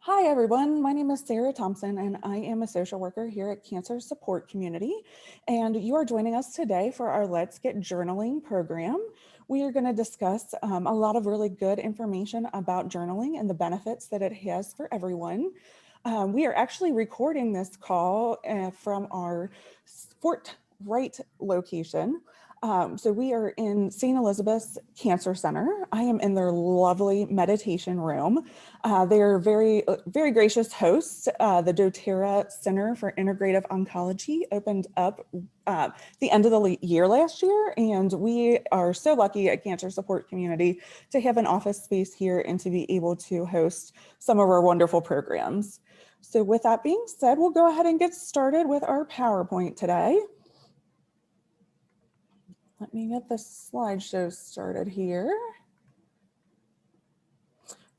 Hi, everyone. My name is Sarah Thompson, and I am a social worker here at Cancer Support Community. And you are joining us today for our Let's Get Journaling program. We are going to discuss a lot of really good information about journaling and the benefits that it has for everyone. We are actually recording this call from our Fort Wright location. So we are in St. Elizabeth's Cancer Center. I am in their lovely meditation room. They are very gracious hosts. The doTERRA Center for Integrative Oncology opened up the end of the year last year, and we are so lucky at Cancer Support Community to have an office space here and to be able to host some of our wonderful programs. So with that being said, we'll go ahead and get started with our PowerPoint today. Let me get the slideshow started here.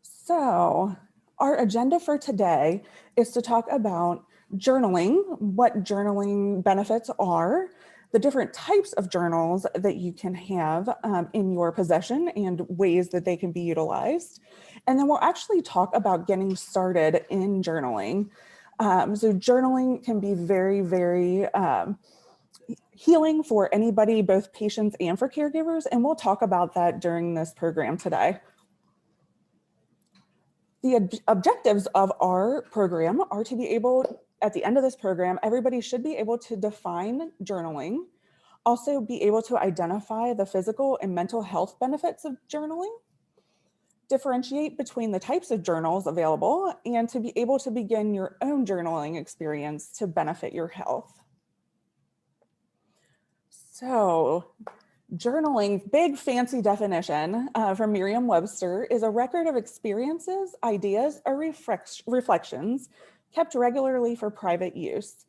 So our agenda for today is to talk about journaling, what journaling benefits are, the different types of journals that you can have in your possession and ways that they can be utilized. And then we'll actually talk about getting started in journaling. So journaling can be very healing for anybody, both patients and for caregivers, and we'll talk about that during this program today. The objectives of our program are to be able, at the end of this program, everybody should be able to define journaling, also be able to identify the physical and mental health benefits of journaling, differentiate between the types of journals available, and to be able to begin your own journaling experience to benefit your health. So journaling, big fancy definition from Merriam-Webster, is a record of experiences, ideas, or reflections kept regularly for private use.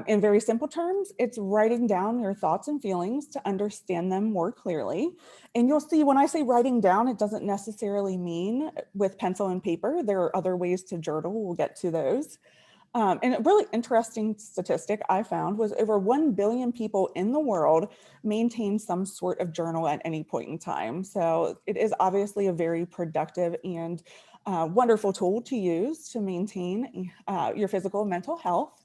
In very simple terms, it's writing down your thoughts and feelings to understand them more clearly. And you'll see when I say writing down, it doesn't necessarily mean with pencil and paper. There are other ways to journal. We'll get to those. And a really interesting statistic I found was over 1 billion people in the world maintain some sort of journal at any point in time. So it is obviously a very productive and wonderful tool to use to maintain your physical and mental health.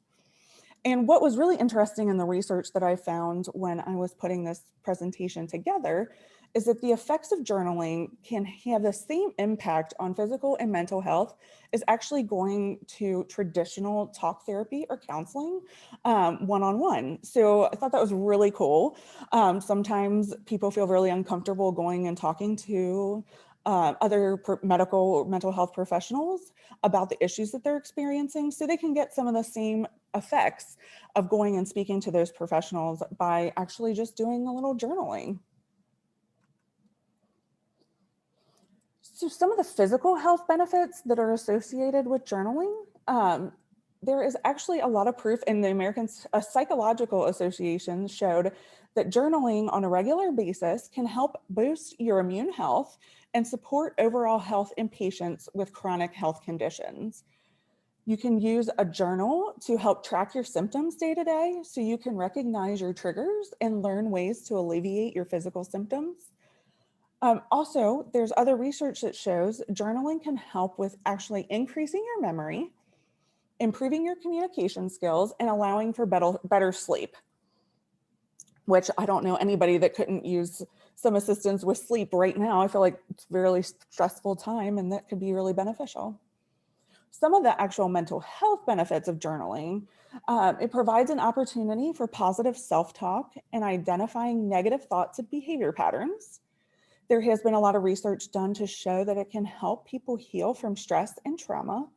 And what was really interesting in the research that I found when I was putting this presentation together is that the effects of journaling can have the same impact on physical and mental health as actually going to traditional talk therapy or counseling one-on-one. So I thought that was really cool. Sometimes people feel really uncomfortable going and talking to other mental health professionals about the issues that they're experiencing, so they can get some of the same effects of going and speaking to those professionals by actually just doing a little journaling. So some of the physical health benefits that are associated with journaling, there is actually a lot of proof in the American Psychological Association showed that journaling on a regular basis can help boost your immune health and support overall health in patients with chronic health conditions. You can use a journal to help track your symptoms day to day so you can recognize your triggers and learn ways to alleviate your physical symptoms. Also, there's other research that shows journaling can help with actually increasing your memory, improving your communication skills, and allowing for better sleep, which I don't know anybody that couldn't use some assistance with sleep right now. I feel like it's a really stressful time and that could be really beneficial. Some of the actual mental health benefits of journaling, it provides an opportunity for positive self-talk and identifying negative thoughts and behavior patterns. There has been a lot of research done to show that it can help people heal from stress and trauma.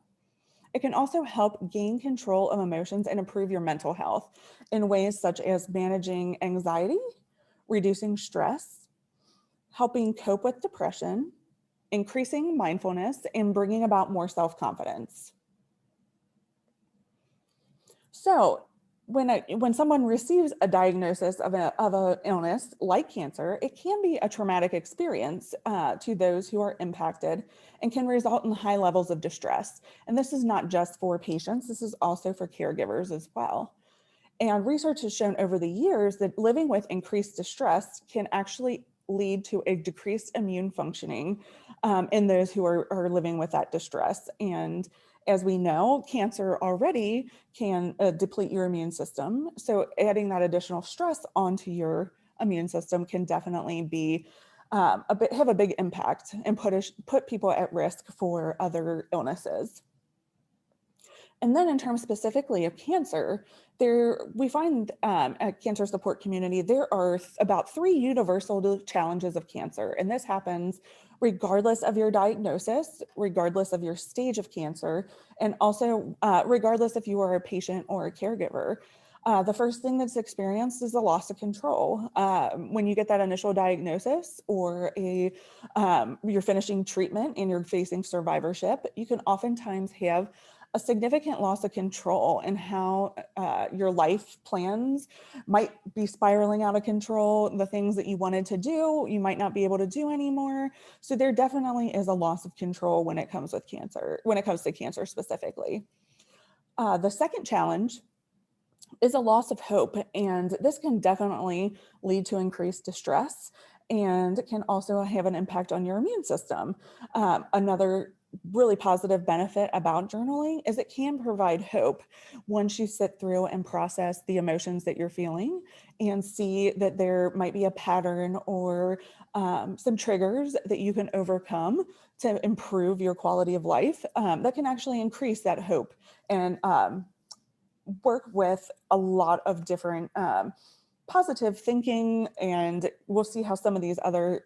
It can also help gain control of emotions and improve your mental health in ways such as managing anxiety, reducing stress, helping cope with depression, increasing mindfulness, and bringing about more self-confidence. So when someone receives a diagnosis of an illness like cancer, it can be a traumatic experience to those who are impacted and can result in high levels of distress. And this is not just for patients, this is also for caregivers as well. And research has shown over the years that living with increased distress can actually lead to a decreased immune functioning in those who are living with that distress. And As we know, cancer already can deplete your immune system. So adding that additional stress onto your immune system can definitely be have a big impact and put people at risk for other illnesses. And then in terms specifically of cancer, we find at Cancer Support Community, there are about 3 universal challenges of cancer. And this happens regardless of your diagnosis, regardless of your stage of cancer, and also regardless if you are a patient or a caregiver. The first thing that's experienced is the loss of control. When you get that initial diagnosis or you're finishing treatment and you're facing survivorship, you can oftentimes have a significant loss of control in how your life plans might be spiraling out of control. The things that you wanted to do, you might not be able to do anymore. So there definitely is a loss of control when it comes with cancer, when it comes to cancer specifically. The second challenge is a loss of hope, and this can definitely lead to increased distress and can also have an impact on your immune system. Another really positive benefit about journaling is it can provide hope once you sit through and process the emotions that you're feeling and see that there might be a pattern or some triggers that you can overcome to improve your quality of life that can actually increase that hope and work with a lot of different positive thinking, and we'll see how some of these other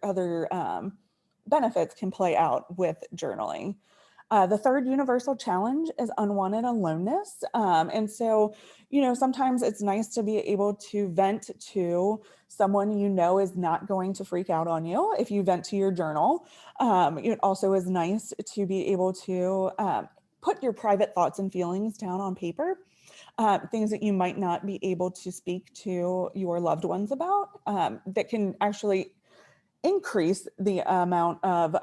benefits can play out with journaling. The third universal challenge is unwanted aloneness. And so, sometimes it's nice to be able to vent to someone you know is not going to freak out on you if you vent to your journal. It also is nice to be able to put your private thoughts and feelings down on paper. Things that you might not be able to speak to your loved ones about that can actually increase the amount of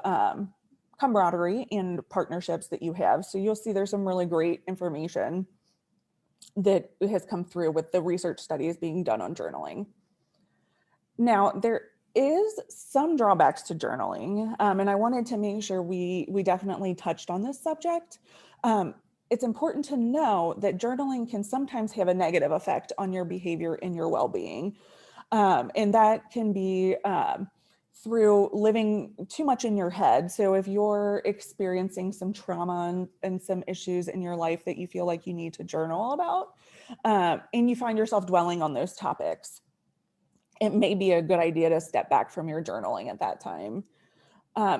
camaraderie and partnerships that you have. So you'll see there's some really great information that has come through with the research studies being done on journaling. Now, there is some drawbacks to journaling, and I wanted to make sure we definitely touched on this subject. It's important to know that journaling can sometimes have a negative effect on your behavior and your well-being. And that can be through living too much in your head. So if you're experiencing some trauma and some issues in your life that you feel like you need to journal about, and you find yourself dwelling on those topics, it may be a good idea to step back from your journaling at that time.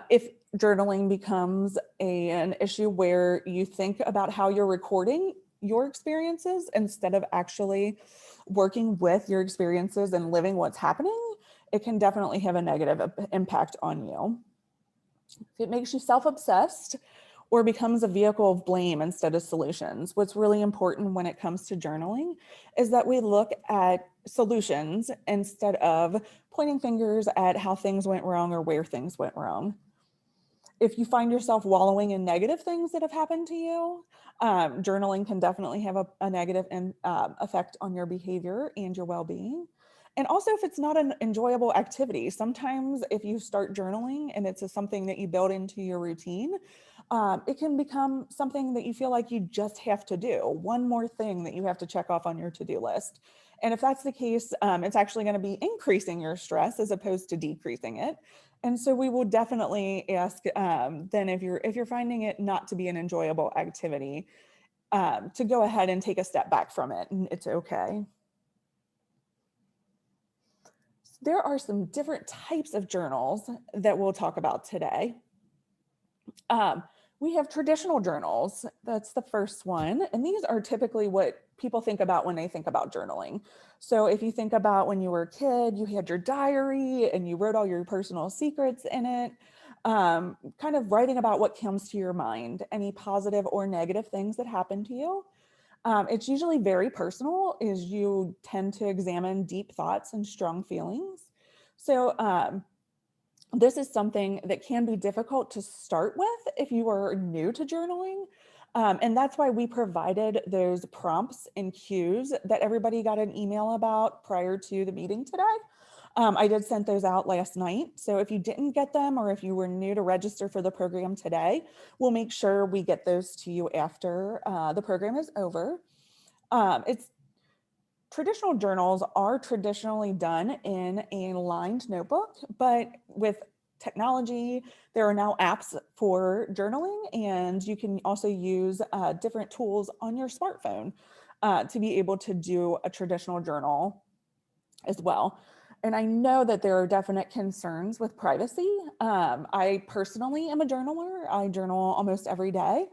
If journaling becomes an issue where you think about how you're recording your experiences instead of actually working with your experiences and living what's happening, it can definitely have a negative impact on you. If it makes you self-obsessed or becomes a vehicle of blame instead of solutions, what's really important when it comes to journaling is that we look at solutions instead of pointing fingers at how things went wrong or where things went wrong. If you find yourself wallowing in negative things that have happened to you, journaling can definitely have a negative effect on your behavior and your well-being. And also if it's not an enjoyable activity, sometimes if you start journaling and it's something that you build into your routine, it can become something that you feel like you just have to do, one more thing that you have to check off on your to-do list. And if that's the case, it's actually going to be increasing your stress as opposed to decreasing it. And so we will definitely ask then if you're finding it not to be an enjoyable activity, to go ahead and take a step back from it, and it's okay. There are some different types of journals that we'll talk about today. We have traditional journals. That's the first one. And these are typically what people think about when they think about journaling. So if you think about when you were a kid, you had your diary and you wrote all your personal secrets in it, kind of writing about what comes to your mind, any positive or negative things that happen to you. It's usually very personal, as you tend to examine deep thoughts and strong feelings. So this is something that can be difficult to start with if you are new to journaling. And that's why we provided those prompts and cues that everybody got an email about prior to the meeting today. I did send those out last night. So if you didn't get them, or if you were new to register for the program today, we'll make sure we get those to you after the program is over. Traditional journals are traditionally done in a lined notebook, but with technology, there are now apps for journaling, and you can also use different tools on your smartphone to be able to do a traditional journal as well. And I know that there are definite concerns with privacy. I personally am a journaler. I journal almost every day.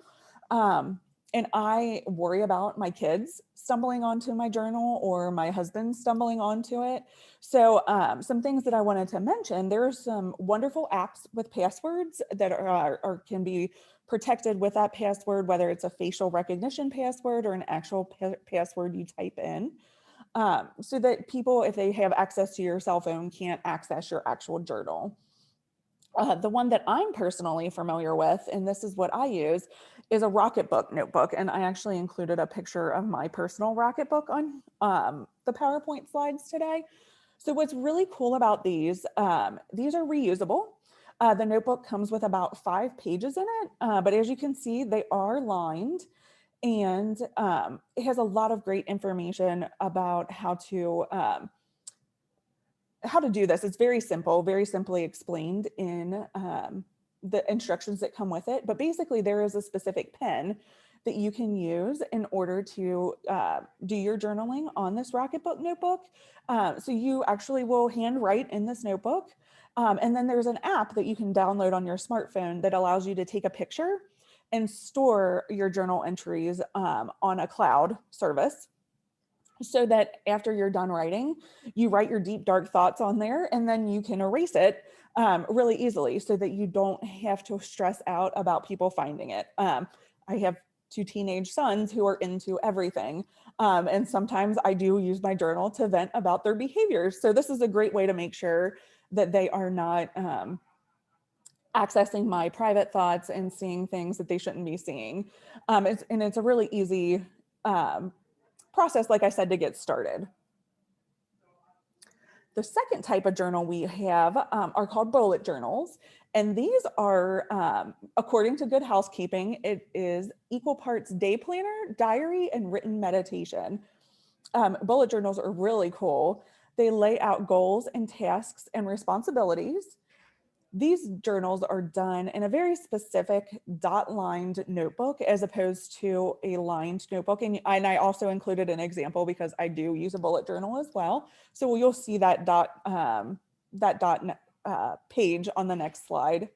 And I worry about my kids stumbling onto my journal or my husband stumbling onto it. So some things that I wanted to mention, there are some wonderful apps with passwords that can be protected with that password, whether it's a facial recognition password or an actual password you type in. So that people, if they have access to your cell phone, can't access your actual journal. The one that I'm personally familiar with, and this is what I use, is a Rocketbook notebook. And I actually included a picture of my personal Rocketbook on the PowerPoint slides today. So what's really cool about these are reusable. The notebook comes with about 5 pages in it, but as you can see, they are lined. And it has a lot of great information about how to do this. It's very simple, very simply explained in the instructions that come with it. But basically, there is a specific pen that you can use in order to do your journaling on this Rocketbook notebook. So you actually will handwrite in this notebook. And then there's an app that you can download on your smartphone that allows you to take a picture and store your journal entries on a cloud service, so that after you're done writing, you write your deep, dark thoughts on there, and then you can erase it really easily so that you don't have to stress out about people finding it. I have 2 teenage sons who are into everything. And sometimes I do use my journal to vent about their behaviors. So this is a great way to make sure that they are not accessing my private thoughts and seeing things that they shouldn't be seeing. And it's a really easy process, like I said, to get started. The second type of journal we have are called bullet journals. And these are, according to Good Housekeeping, it is equal parts day planner, diary, and written meditation. Bullet journals are really cool. They lay out goals and tasks and responsibilities. These journals are done in a very specific dot-lined notebook as opposed to a lined notebook. And I also included an example because I do use a bullet journal as well. So you'll see that dot page on the next slide.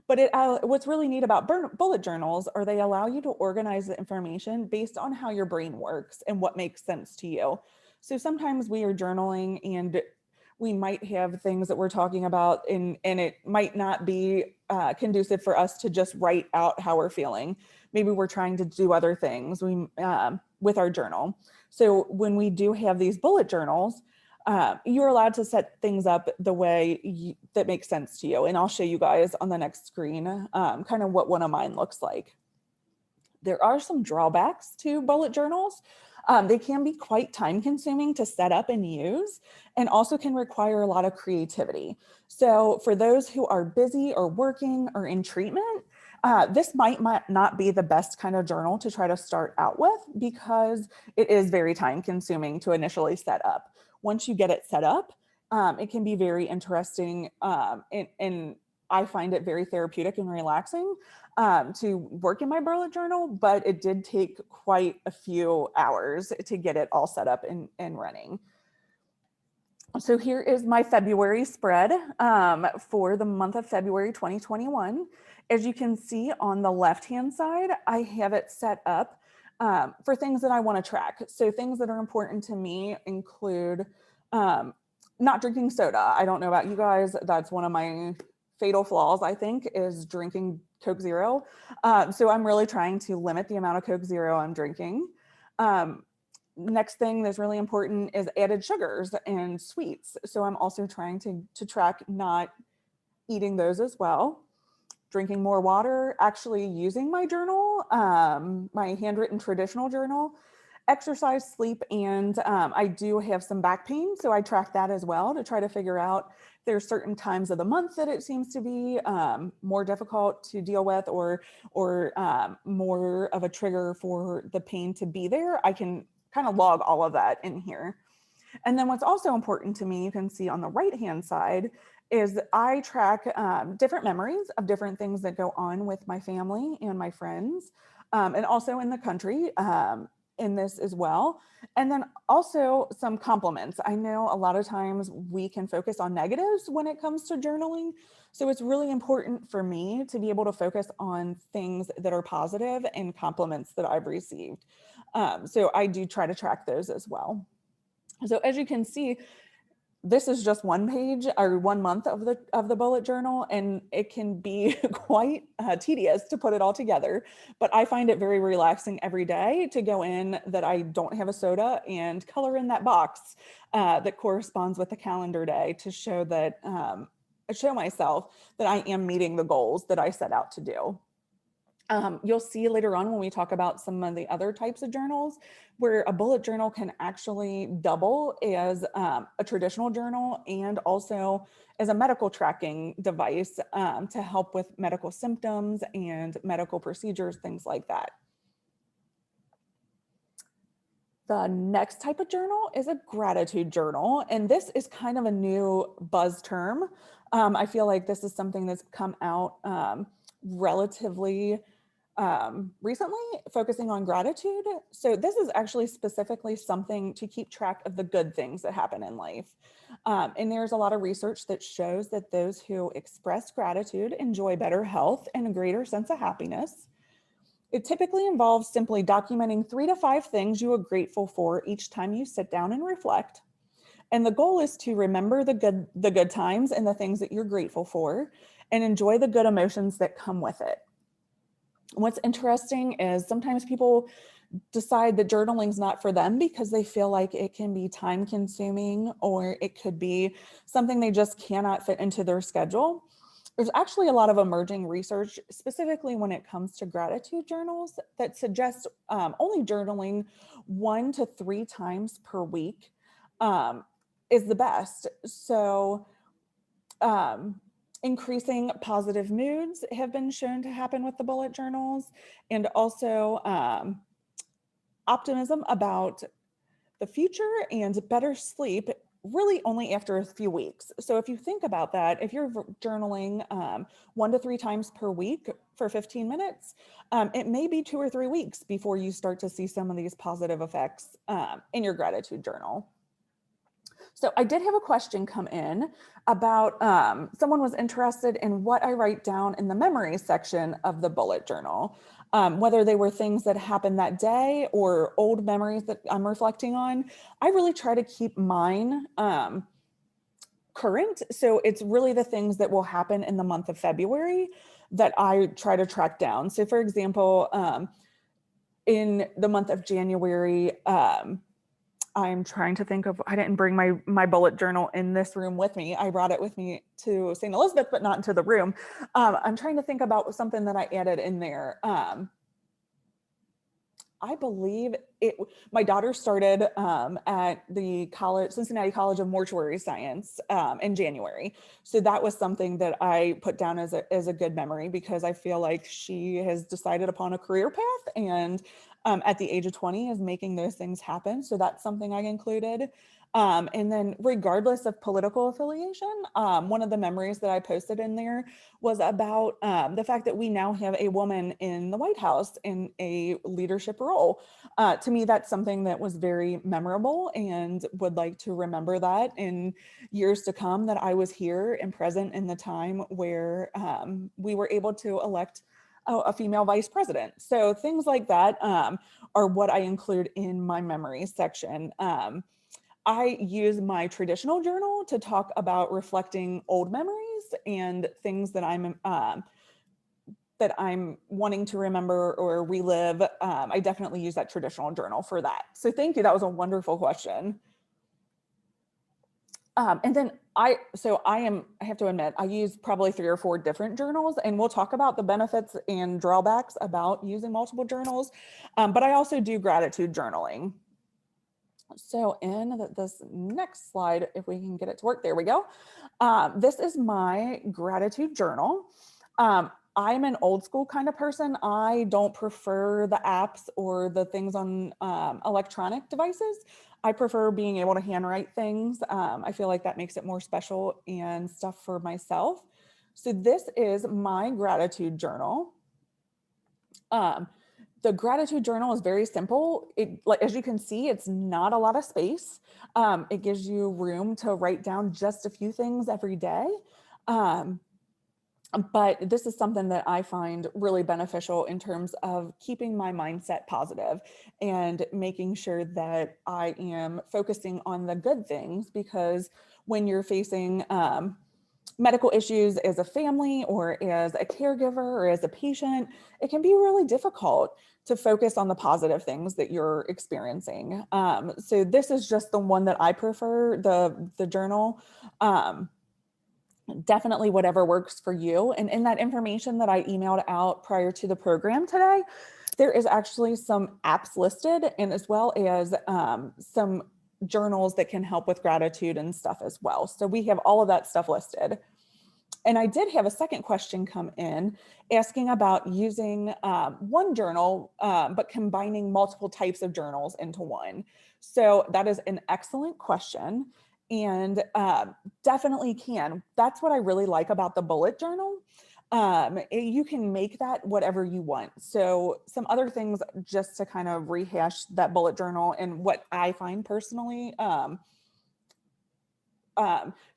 But what's really neat about bullet journals are they allow you to organize the information based on how your brain works and what makes sense to you. So sometimes we are journaling and we might have things that we're talking about and it might not be conducive for us to just write out how we're feeling. Maybe we're trying to do other things with our journal. So when we do have these bullet journals, you're allowed to set things up the way that makes sense to you. And I'll show you guys on the next screen kind of what one of mine looks like. There are some drawbacks to bullet journals. They can be quite time consuming to set up and use, and also can require a lot of creativity. So for those who are busy or working or in treatment, this might not be the best kind of journal to try to start out with because it is very time consuming to initially set up. Once you get it set up, it can be very interesting and I find it very therapeutic and relaxing to work in my bullet journal, but it did take quite a few hours to get it all set up and running. So here is my February spread for the month of February 2021. As you can see on the left-hand side, I have it set up for things that I want to track. So things that are important to me include not drinking soda. I don't know about you guys, that's one of my fatal flaws, I think, is drinking Coke Zero. So I'm really trying to limit the amount of Coke Zero I'm drinking. Next thing that's really important is added sugars and sweets. So I'm also trying to track not eating those as well. Drinking more water, actually using my journal, my handwritten traditional journal, exercise, sleep, and I do have some back pain. So I track that as well to try to figure out if there's certain times of the month that it seems to be more difficult to deal with, or more of a trigger for the pain to be there. I can kind of log all of that in here. And then what's also important to me, you can see on the right-hand side, is I track different memories of different things that go on with my family and my friends, and also in the country in this as well. And then also some compliments. I know a lot of times we can focus on negatives when it comes to journaling. So it's really important for me to be able to focus on things that are positive and compliments that I've received. So I do try to track those as well. So as you can see, this is just one page or 1 month of the bullet journal, and it can be quite tedious to put it all together. But I find it very relaxing every day to go in that I don't have a soda and color in that box that corresponds with the calendar day to show that show myself that I am meeting the goals that I set out to do. You'll see later on when we talk about some of the other types of journals where a bullet journal can actually double as a traditional journal and also as a medical tracking device to help with medical symptoms and medical procedures, things like that. The next type of journal is a gratitude journal, and this is kind of a new buzz term. I feel like this is something that's come out relatively recently, focusing on gratitude. So this is actually specifically something to keep track of the good things that happen in life. And there's a lot of research that shows that those who express gratitude enjoy better health and a greater sense of happiness. It typically involves simply documenting 3 to 5 things you are grateful for each time you sit down and reflect. And the goal is to remember the good times and the things that you're grateful for and enjoy the good emotions that come with it. What's interesting is sometimes people decide that journaling is not for them because they feel like it can be time consuming or it could be something they just cannot fit into their schedule. There's actually a lot of emerging research, specifically when it comes to gratitude journals, that suggests only journaling 1 to 3 times per week is the best. So increasing positive moods have been shown to happen with the bullet journals, and also optimism about the future and better sleep really only after a few weeks. So if you think about that, if you're journaling 1 to 3 times per week for 15 minutes, it may be 2 or 3 weeks before you start to see some of these positive effects in your gratitude journal. So I did have a question come in about someone was interested in what I write down in the memory section of the bullet journal, whether they were things that happened that day or old memories that I'm reflecting on. I really try to keep mine current. So it's really the things that will happen in the month of February that I try to track down. So for example, in the month of January, I'm trying to think of, I didn't bring my bullet journal in this room with me. I brought it with me to St. Elizabeth, but not into the room. I'm trying to think about something that I added in there. I believe my daughter started at the Cincinnati College of Mortuary Science in January. So that was something that I put down as a good memory because I feel like she has decided upon a career path and at the age of 20 is making those things happen. So that's something I included. And then regardless of political affiliation, one of the memories that I posted in there was about the fact that we now have a woman in the White House in a leadership role. To me, that's something that was very memorable and would like to remember that in years to come, that I was here and present in the time where we were able to elect a female vice president. So things like that are what I include in my memory section. I use my traditional journal to talk about reflecting old memories and things that I'm wanting to remember or relive. I definitely use that traditional journal for that. So thank you. That was a wonderful question. And then I have to admit, I use probably 3 or 4 different journals, and we'll talk about the benefits and drawbacks about using multiple journals. But I also do gratitude journaling. So in this next slide, if we can get it to work, there we go. This is my gratitude journal. I'm an old school kind of person. I don't prefer the apps or the things on electronic devices. I prefer being able to handwrite things. I feel like that makes it more special and stuff for myself. So this is my gratitude journal. The gratitude journal is very simple. Like, as you can see, it's not a lot of space. It gives you room to write down just a few things every day. But this is something that I find really beneficial in terms of keeping my mindset positive and making sure that I am focusing on the good things, because when you're facing medical issues as a family or as a caregiver or as a patient, it can be really difficult to focus on the positive things that you're experiencing. So this is just the one that I prefer, the journal. Definitely whatever works for you. And in that information that I emailed out prior to the program today, there is actually some apps listed, and as well as some journals that can help with gratitude and stuff as well. So we have all of that stuff listed. And I did have a second question come in asking about using one journal, but combining multiple types of journals into one. So that is an excellent question, and definitely can. That's what I really like about the bullet journal. You can make that whatever you want. So some other things just to kind of rehash that bullet journal and what I find personally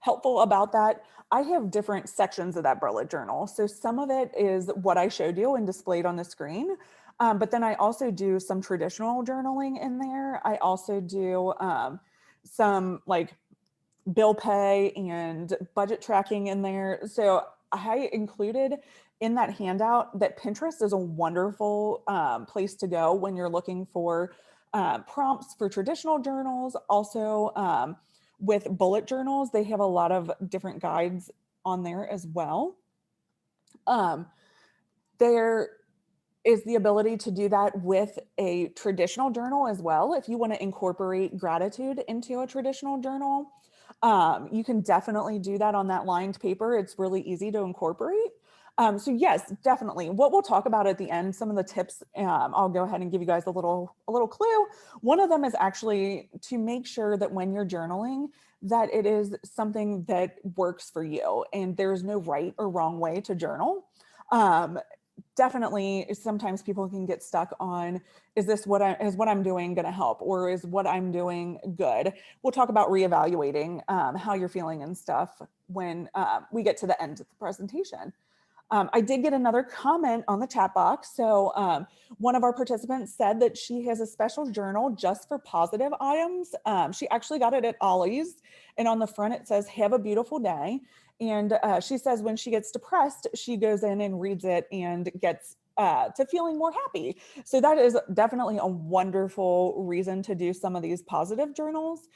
helpful about that. I have different sections of that bullet journal. So some of it is what I showed you and displayed on the screen. But then I also do some traditional journaling in there. I also do some like bill pay and budget tracking in there. So I included in that handout that Pinterest is a wonderful place to go when you're looking for prompts for traditional journals. Also, with bullet journals, they have a lot of different guides on there as well. There is the ability to do that with a traditional journal as well. If you want to incorporate gratitude into a traditional journal, you can definitely do that on that lined paper. It's really easy to incorporate. So yes, definitely. What we'll talk about at the end, some of the tips, I'll go ahead and give you guys a little clue. One of them is actually to make sure that when you're journaling, that it is something that works for you and there's no right or wrong way to journal. Definitely, sometimes people can get stuck on, is what I'm doing going to help, or is what I'm doing good? We'll talk about reevaluating how you're feeling and stuff when we get to the end of the presentation. I did get another comment on the chat box. So one of our participants said that she has a special journal just for positive items. She actually got it at Ollie's, and on the front it says, "Have a beautiful day." And she says when she gets depressed, she goes in and reads it and gets to feeling more happy. So that is definitely a wonderful reason to do some of these positive journals.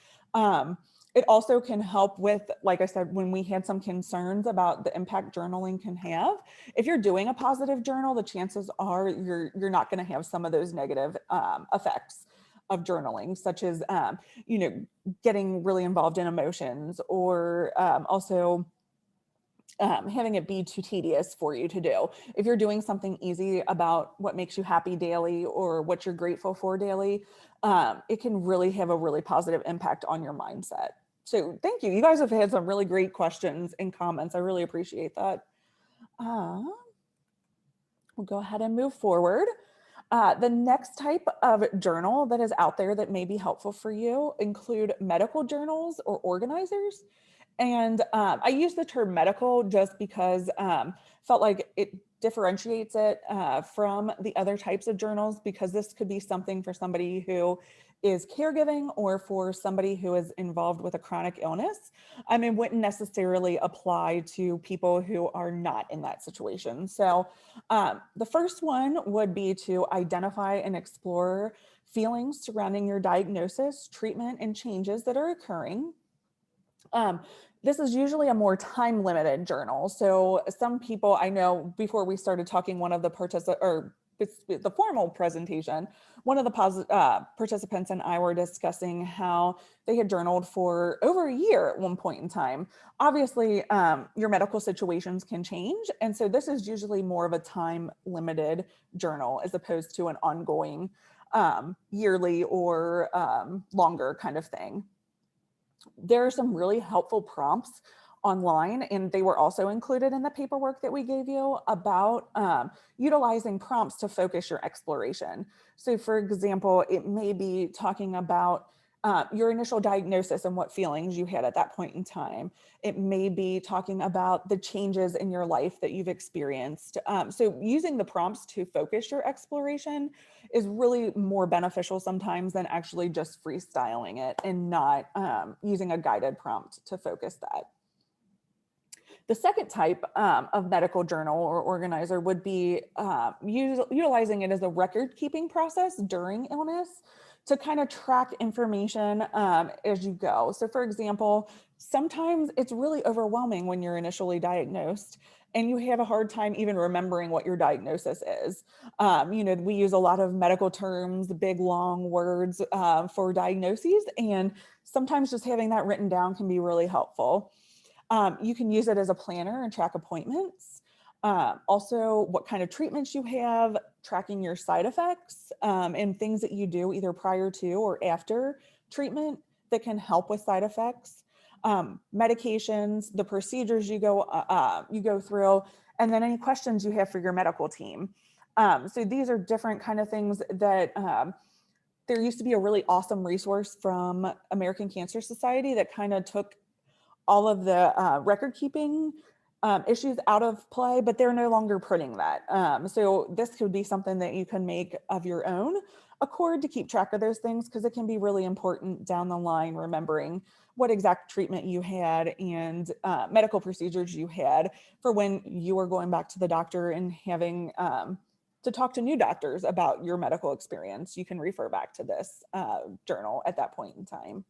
It also can help with, like I said, when we had some concerns about the impact journaling can have. If you're doing a positive journal, the chances are you're not going to have some of those negative effects of journaling, such as getting really involved in emotions, or also having it be too tedious for you to do. If you're doing something easy about what makes you happy daily or what you're grateful for daily, it can really have a really positive impact on your mindset. So thank you. You guys have had some really great questions and comments. I really appreciate that. We'll go ahead and move forward. The next type of journal that is out there that may be helpful for you include medical journals or organizers. And I use the term medical just because felt like it differentiates it from the other types of journals, because this could be something for somebody who is caregiving or for somebody who is involved with a chronic illness. I mean, wouldn't necessarily apply to people who are not in that situation. So the first one would be to identify and explore feelings surrounding your diagnosis, treatment, and changes that are occurring. This is usually a more time limited journal. So some people I know, before we started talking, one of the the formal presentation, one of the participants and I were discussing how they had journaled for over a year at one point in time. Obviously, your medical situations can change. And so this is usually more of a time limited journal as opposed to an ongoing yearly or longer kind of thing. There are some really helpful prompts online, and they were also included in the paperwork that we gave you about utilizing prompts to focus your exploration. So for example, it may be talking about your initial diagnosis and what feelings you had at that point in time. It may be talking about the changes in your life that you've experienced. So using the prompts to focus your exploration is really more beneficial sometimes than actually just freestyling it and not using a guided prompt to focus that. The second type of medical journal or organizer would be utilizing it as a record keeping process during illness to kind of track information as you go. So for example, sometimes it's really overwhelming when you're initially diagnosed and you have a hard time even remembering what your diagnosis is. We use a lot of medical terms, big, long words for diagnoses, and sometimes just having that written down can be really helpful. You can use it as a planner and track appointments. Also, what kind of treatments you have, tracking your side effects, and things that you do either prior to or after treatment that can help with side effects, medications, the procedures you go through, and then any questions you have for your medical team. So these are different kind of things that there used to be a really awesome resource from American Cancer Society that kind of took all of the record keeping issues out of play, but they're no longer printing that. So this could be something that you can make of your own accord to keep track of those things, because it can be really important down the line, remembering what exact treatment you had and medical procedures you had for when you are going back to the doctor and having to talk to new doctors about your medical experience. You can refer back to this journal at that point in time.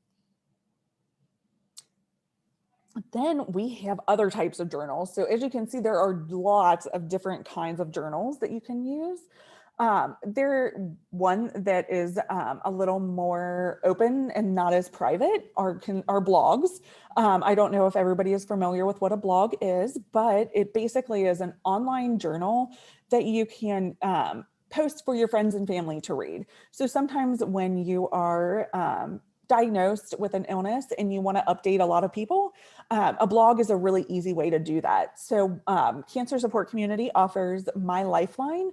Then we have other types of journals. So as you can see, there are lots of different kinds of journals that you can use. One that is a little more open and not as private are blogs. I don't know if everybody is familiar with what a blog is, but it basically is an online journal that you can post for your friends and family to read. So sometimes when you are diagnosed with an illness and you want to update a lot of people, a blog is a really easy way to do that. So Cancer Support Community offers My Lifeline,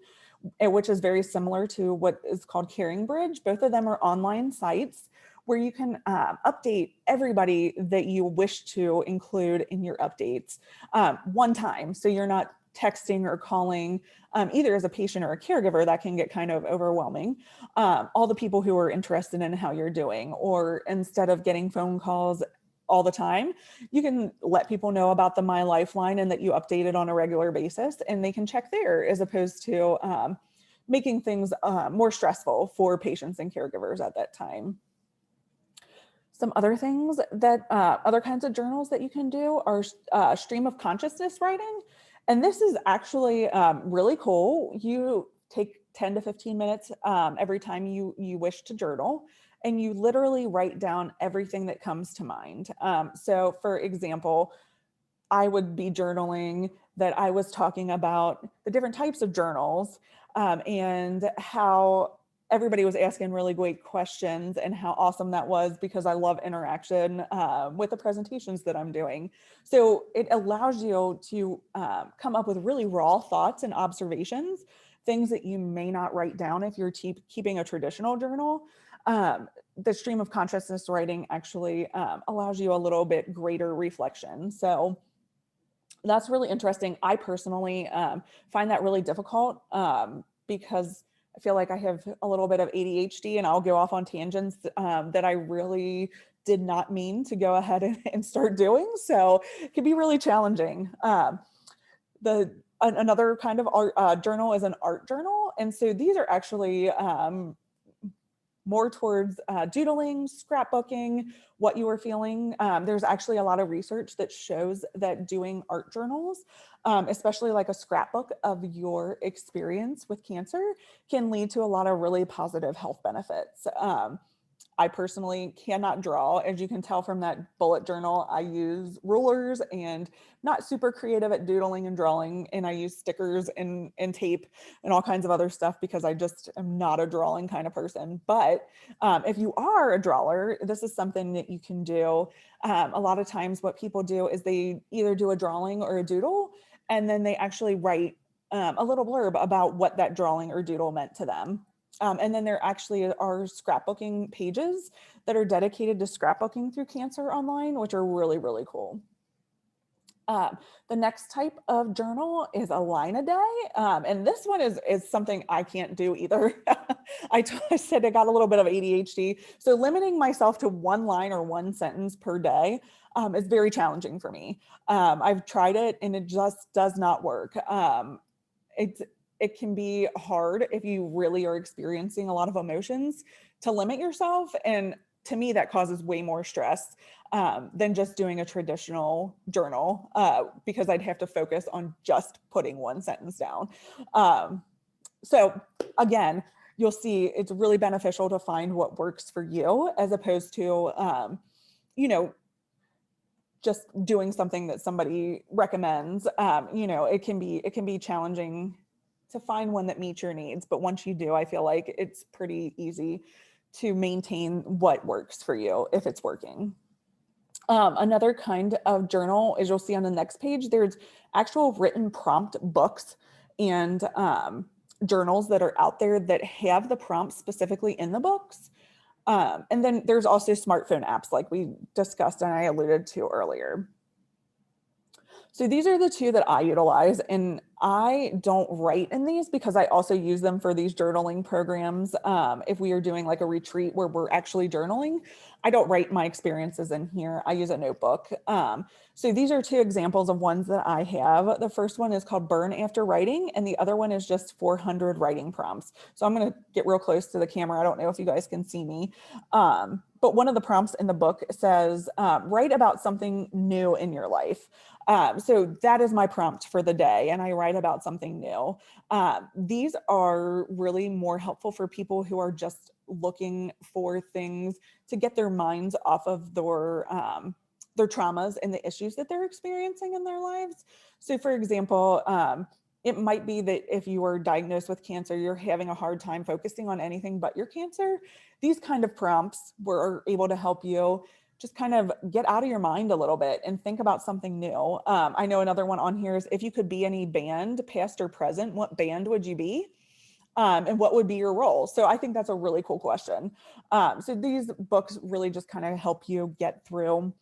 which is very similar to what is called Caring Bridge. Both of them are online sites where you can update everybody that you wish to include in your updates one time. So you're not texting or calling either as a patient or a caregiver. That can get kind of overwhelming. All the people who are interested in how you're doing, or instead of getting phone calls all the time, you can let people know about the My Lifeline and that you update it on a regular basis, and they can check there, as opposed to making things more stressful for patients and caregivers at that time. Some other things that other kinds of journals that you can do are stream of consciousness writing. And this is actually really cool. You take 10 to 15 minutes every time you wish to journal, and you literally write down everything that comes to mind. So for example, I would be journaling that I was talking about the different types of journals and how everybody was asking really great questions and how awesome that was, because I love interaction with the presentations that I'm doing. So it allows you to come up with really raw thoughts and observations, things that you may not write down if you're keeping a traditional journal. The stream of consciousness writing actually allows you a little bit greater reflection. So that's really interesting. I personally find that really difficult because I feel like I have a little bit of ADHD and I'll go off on tangents that I really did not mean to go ahead and start doing. So it can be really challenging. Another kind of art journal is an art journal. And so these are actually more towards doodling, scrapbooking, what you are feeling. There's actually a lot of research that shows that doing art journals, especially like a scrapbook of your experience with cancer, can lead to a lot of really positive health benefits. I personally cannot draw. As you can tell from that bullet journal, I use rulers and not super creative at doodling and drawing. And I use stickers and tape and all kinds of other stuff because I just am not a drawing kind of person. But if you are a drawer, this is something that you can do. A lot of times what people do is they either do a drawing or a doodle, and then they actually write a little blurb about what that drawing or doodle meant to them. And then there actually are scrapbooking pages that are dedicated to scrapbooking through cancer online, which are really, really cool. The next type of journal is a line a day. And this one is something I can't do either. I said I got a little bit of ADHD. So limiting myself to one line or one sentence per day is very challenging for me. I've tried it and it just does not work. It can be hard if you really are experiencing a lot of emotions to limit yourself. And to me, that causes way more stress than just doing a traditional journal because I'd have to focus on just putting one sentence down. So again, you'll see it's really beneficial to find what works for you as opposed to, just doing something that somebody recommends. It can be challenging to find one that meets your needs. But once you do, I feel like it's pretty easy to maintain what works for you if it's working. Another kind of journal, as you'll see on the next page, there's actual written prompt books and journals that are out there that have the prompts specifically in the books. And then there's also smartphone apps like we discussed and I alluded to earlier. So these are the two that I utilize, and I don't write in these because I also use them for these journaling programs. If we are doing like a retreat where we're actually journaling, I don't write my experiences in here. I use a notebook. So these are two examples of ones that I have. The first one is called Burn After Writing, and the other one is just 400 writing prompts. So I'm going to get real close to the camera. I don't know if you guys can see me. But one of the prompts in the book says, write about something new in your life. So that is my prompt for the day, and I write about something new. These are really more helpful for people who are just looking for things to get their minds off of their traumas and the issues that they're experiencing in their lives. So for example, it might be that if you are diagnosed with cancer, you're having a hard time focusing on anything but your cancer. These kind of prompts were able to help you just kind of get out of your mind a little bit and think about something new. I know another one on here is if you could be any band, past or present, what band would you be? And what would be your role? So I think that's a really cool question. So these books really just kind of help you get through.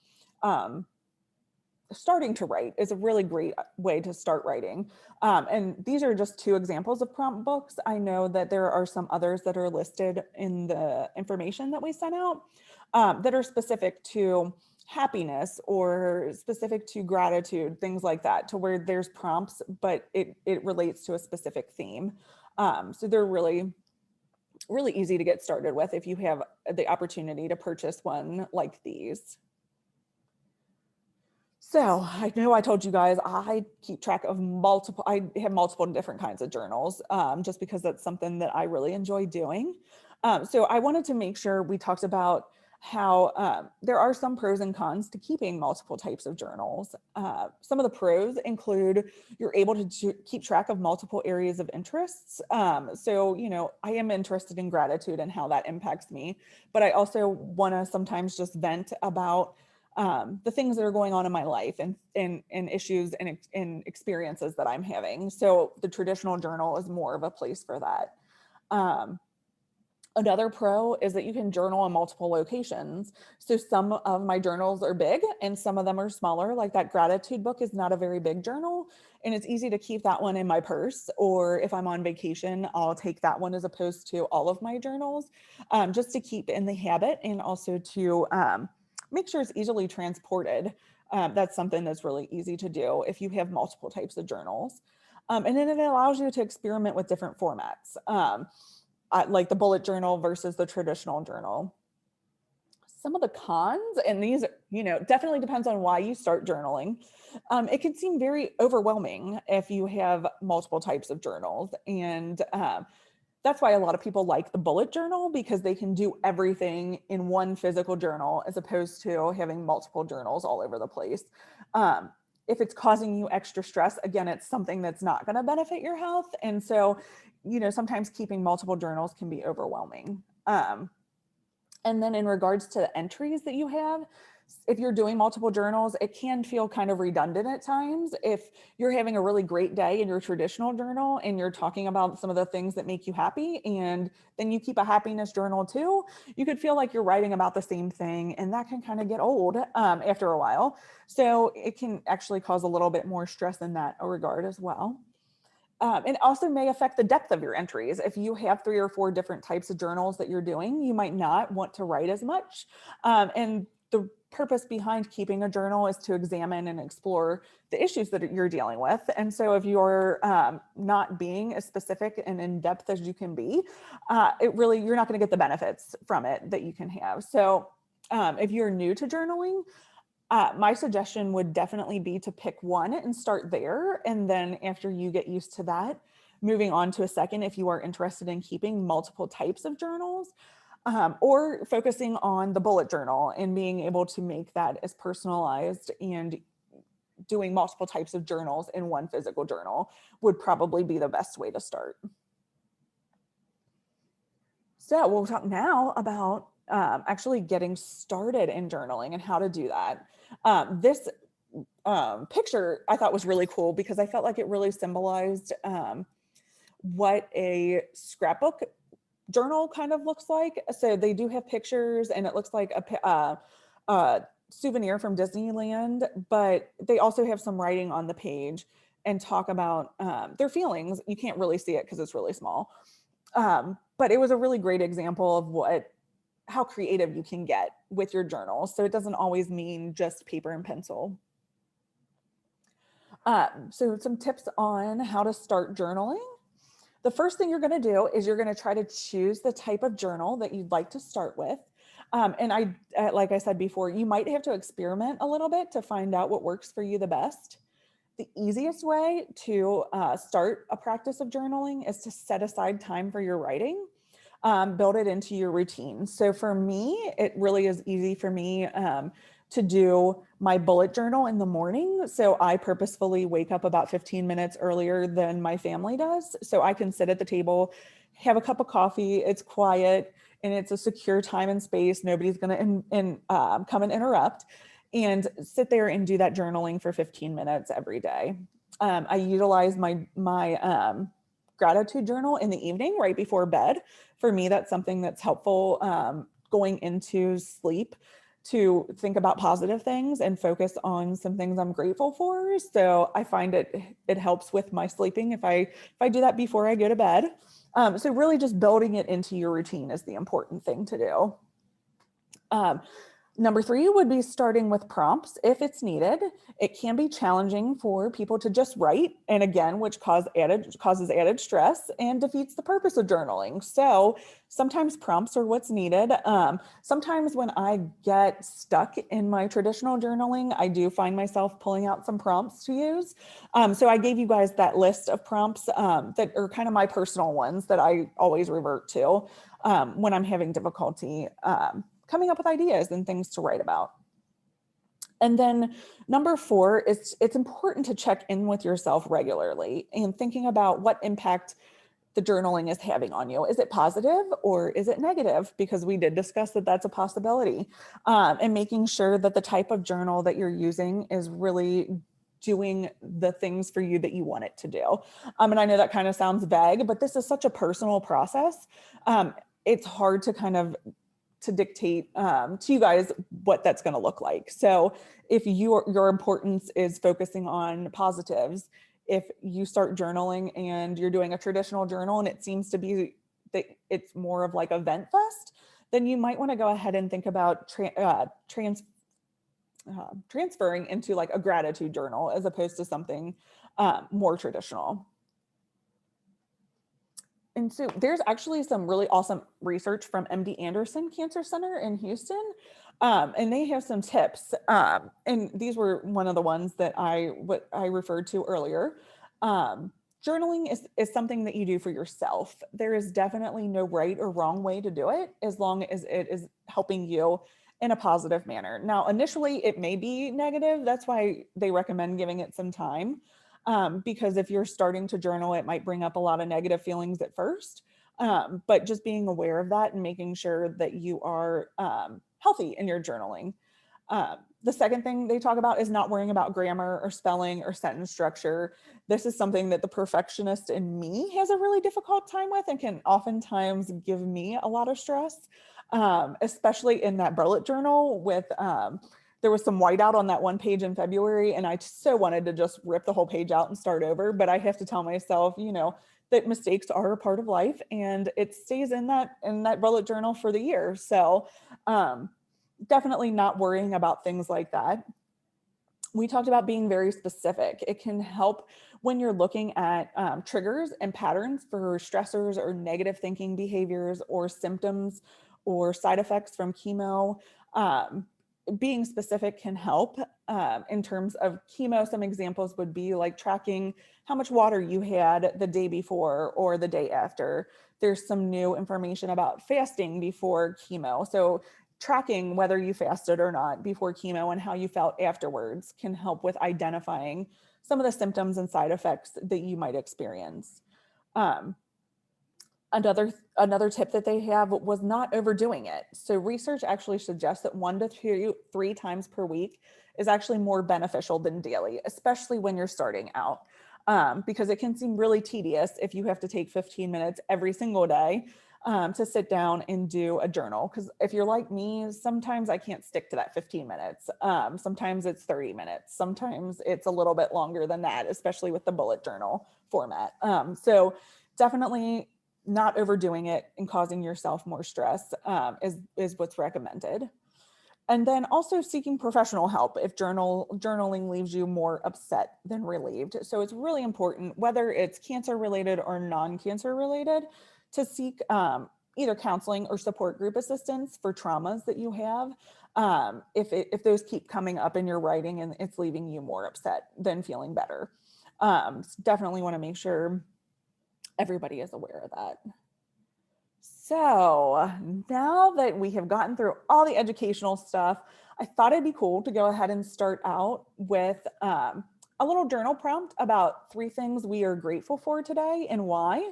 Starting to write is a really great way to start writing. And these are just two examples of prompt books. I know that there are some others that are listed in the information that we sent out that are specific to happiness or specific to gratitude, things like that, to where there's prompts, but it relates to a specific theme. So they're really, really easy to get started with if you have the opportunity to purchase one like these. So I know I told you guys I keep track of I have multiple different kinds of journals just because that's something that I really enjoy doing. So I wanted to make sure we talked about how there are some pros and cons to keeping multiple types of journals. Some of the pros include you're able to keep track of multiple areas of interests. So, I am interested in gratitude and how that impacts me, but I also want to sometimes just vent about the things that are going on in my life and issues and experiences that I'm having. So the traditional journal is more of a place for that. Another pro is that you can journal in multiple locations. So some of my journals are big and some of them are smaller. Like that gratitude book is not a very big journal, and it's easy to keep that one in my purse. Or if I'm on vacation, I'll take that one as opposed to all of my journals, just to keep in the habit and also to make sure it's easily transported. That's something that's really easy to do if you have multiple types of journals. And then it allows you to experiment with different formats. like the bullet journal versus the traditional journal. Some of the cons, and these, definitely depends on why you start journaling. It can seem very overwhelming if you have multiple types of journals. And that's why a lot of people like the bullet journal, because they can do everything in one physical journal as opposed to having multiple journals all over the place. If it's causing you extra stress, again, it's something that's not going to benefit your health. And so, sometimes keeping multiple journals can be overwhelming. And then in regards to the entries that you have, if you're doing multiple journals, it can feel kind of redundant at times. If you're having a really great day in your traditional journal and you're talking about some of the things that make you happy, and then you keep a happiness journal too, you could feel like you're writing about the same thing, and that can kind of get old after a while. So it can actually cause a little bit more stress in that regard as well. It also may affect the depth of your entries. If you have 3 or 4 different types of journals that you're doing, you might not want to write as much. And the purpose behind keeping a journal is to examine and explore the issues that you're dealing with. And so if you're not being as specific and in depth as you can be, you're not going to get the benefits from it that you can have. So if you're new to journaling, my suggestion would definitely be to pick one and start there. And then after you get used to that, moving on to a second, if you are interested in keeping multiple types of journals, or focusing on the bullet journal and being able to make that as personalized, and doing multiple types of journals in one physical journal would probably be the best way to start. So we'll talk now about actually getting started in journaling and how to do that. This picture I thought was really cool because I felt like it really symbolized what a scrapbook journal kind of looks like. So they do have pictures, and it looks like a souvenir from Disneyland, but they also have some writing on the page and talk about their feelings. You can't really see it because it's really small. But it was a really great example of how creative you can get with your journal. So it doesn't always mean just paper and pencil. So some tips on how to start journaling. The first thing you're going to do is you're going to try to choose the type of journal that you'd like to start with. And like I said before, you might have to experiment a little bit to find out what works for you the best. The easiest way to start a practice of journaling is to set aside time for your writing. Build it into your routine. So for me, it really is easy for me to do my bullet journal in the morning. So I purposefully wake up about 15 minutes earlier than my family does. So I can sit at the table, have a cup of coffee, it's quiet, and it's a secure time and space. Nobody's going to come and interrupt, and sit there and do that journaling for 15 minutes every day. I utilize my gratitude journal in the evening right before bed. For me, that's something that's helpful going into sleep, to think about positive things and focus on some things I'm grateful for. So I find it helps with my sleeping if I do that before I go to bed. So really just building it into your routine is the important thing to do. Number 3 would be starting with prompts if it's needed. It can be challenging for people to just write, and again, which causes added stress and defeats the purpose of journaling. So sometimes prompts are what's needed. Sometimes when I get stuck in my traditional journaling, I do find myself pulling out some prompts to use. So I gave you guys that list of prompts that are kind of my personal ones that I always revert to when I'm having difficulty coming up with ideas and things to write about. And then number 4 is it's important to check in with yourself regularly and thinking about what impact the journaling is having on you. Is it positive or is it negative? Because we did discuss that that's a possibility. And making sure that the type of journal that you're using is really doing the things for you that you want it to do. And I know that kind of sounds vague, but this is such a personal process. It's hard to dictate to you guys what that's going to look like. So if your importance is focusing on positives, if you start journaling and you're doing a traditional journal and it seems to be that it's more of like a vent fest, then you might want to go ahead and think about transferring into like a gratitude journal as opposed to something more traditional. And so there's actually some really awesome research from MD Anderson Cancer Center in Houston. And they have some tips. And these were one of the ones that I referred to earlier. Journaling is something that you do for yourself. There is definitely no right or wrong way to do it, as long as it is helping you in a positive manner. Now, initially it may be negative. That's why they recommend giving it some time. Because if you're starting to journal, it might bring up a lot of negative feelings at first. But just being aware of that and making sure that you are healthy in your journaling. The second thing they talk about is not worrying about grammar or spelling or sentence structure. This is something that the perfectionist in me has a really difficult time with and can oftentimes give me a lot of stress, especially in that bullet journal with, there was some whiteout on that one page in February, and I so wanted to just rip the whole page out and start over. But I have to tell myself, that mistakes are a part of life, and it stays in that bullet journal for the year. So definitely not worrying about things like that. We talked about being very specific. It can help when you're looking at triggers and patterns for stressors or negative thinking behaviors or symptoms or side effects from chemo. Being specific can help in terms of chemo. Some examples would be like tracking how much water you had the day before or the day after. There's some new information about fasting before chemo. So tracking whether you fasted or not before chemo and how you felt afterwards can help with identifying some of the symptoms and side effects that you might experience. Another tip that they have was not overdoing it. So research actually suggests that 1 to 3 times per week is actually more beneficial than daily, especially when you're starting out, because it can seem really tedious if you have to take 15 minutes every single day to sit down and do a journal. Because if you're like me, sometimes I can't stick to that 15 minutes. Sometimes it's 30 minutes. Sometimes it's a little bit longer than that, especially with the bullet journal format. So definitely not overdoing it and causing yourself more stress is what's recommended. And then also seeking professional help if journaling leaves you more upset than relieved. So it's really important, whether it's cancer related or non-cancer related, to seek either counseling or support group assistance for traumas that you have. If those keep coming up in your writing and it's leaving you more upset than feeling better. Definitely want to make sure everybody is aware of that. So now that we have gotten through all the educational stuff, I thought it'd be cool to go ahead and start out with a little journal prompt about 3 things we are grateful for today and why.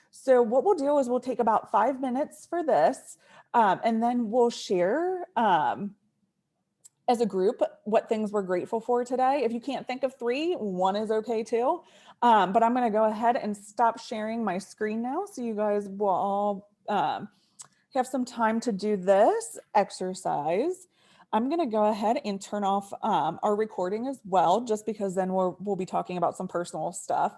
So what we'll do is we'll take about 5 minutes for this, and then we'll share as a group what things we're grateful for today. If you can't think of 3, 1 is okay too. But I'm going to go ahead and stop sharing my screen now, so you guys will all have some time to do this exercise. I'm going to go ahead and turn off our recording as well, just because then we'll be talking about some personal stuff.